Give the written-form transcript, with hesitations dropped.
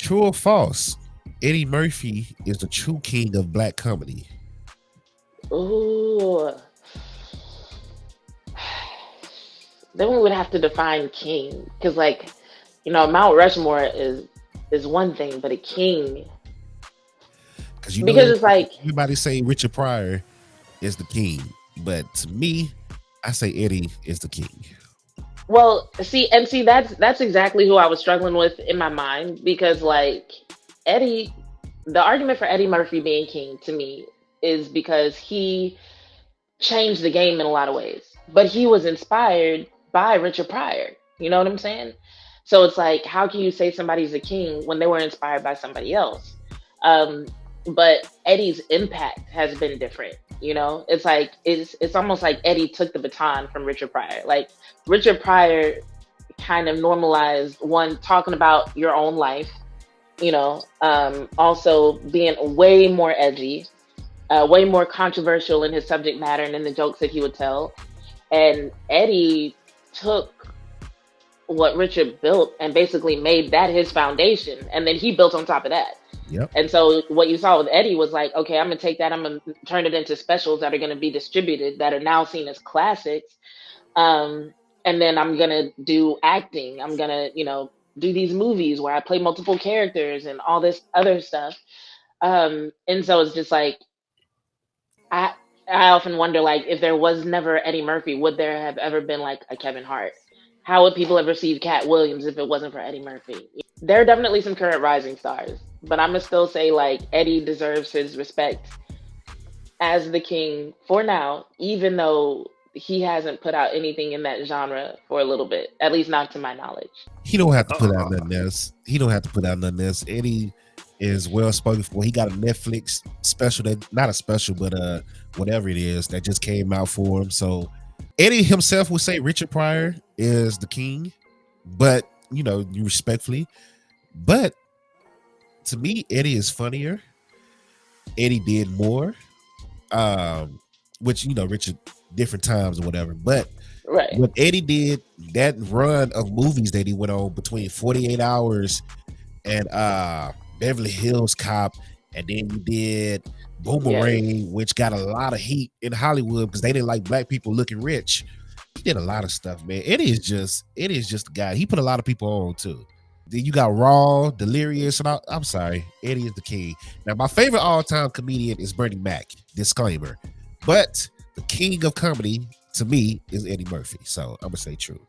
True or false? Eddie Murphy is the true king of black comedy. Ooh. Then we would have to define king, because Mount Rushmore is one thing, but a king, Because you know because it's like, everybody say Richard Pryor is the king, but to me, I say Eddie is the king. well, see, that's exactly who I was struggling with in my mind, because like Eddie, the argument for Eddie Murphy being king to me is because he changed the game in a lot of ways, but he was inspired by Richard Pryor. You know what I'm saying? So it's like, how can you say somebody's a king when they were inspired by somebody else? Um, but Eddie's impact has been different. It's like it's almost like Eddie took the baton from Richard Pryor. Like Richard Pryor kind of normalized one talking about your own life. Also being way more edgy, way more controversial in his subject matter and in the jokes that he would tell. And Eddie took what Richard built and basically made that his foundation, and then he built on top of that. Yep. And so what you saw with Eddie was like, okay, I'm gonna take that, I'm gonna turn it into specials that are gonna be distributed, that are now seen as classics. Um, and then I'm gonna do acting. I'm gonna, do these movies where I play multiple characters and all this other stuff. And so it's just like, I I often wonder, like, if there was never Eddie Murphy, would there have ever been like a Kevin Hart? How would people have received Cat Williams if it wasn't for Eddie Murphy? There are definitely some current rising stars, but I'm gonna still say like Eddie deserves his respect as the king for now, even though he hasn't put out anything in that genre for a little bit, at least not to my knowledge. He don't have to put out nothing else. He don't have to put out nothing else. Eddie is well spoken for. He got a Netflix special, that not a special, but whatever it is that just came out for him. So Eddie himself would say Richard Pryor is the king, but you respectfully. But to me, Eddie is funnier. Eddie did more. Which Richard different times or whatever. But Right. what Eddie did, that run of movies that he went on between 48 Hours and Beverly Hills Cop, and then you did Yes. Boomerang, which got a lot of heat in Hollywood because they didn't like black people looking rich. He did a lot of stuff, man. Eddie is just a guy. He put a lot of people on too. Then you got Raw, Delirious, and I'm sorry, Eddie is the king. Now, my favorite all-time comedian is Bernie Mac. Disclaimer, but the king of comedy to me is Eddie Murphy. So I'm gonna say true.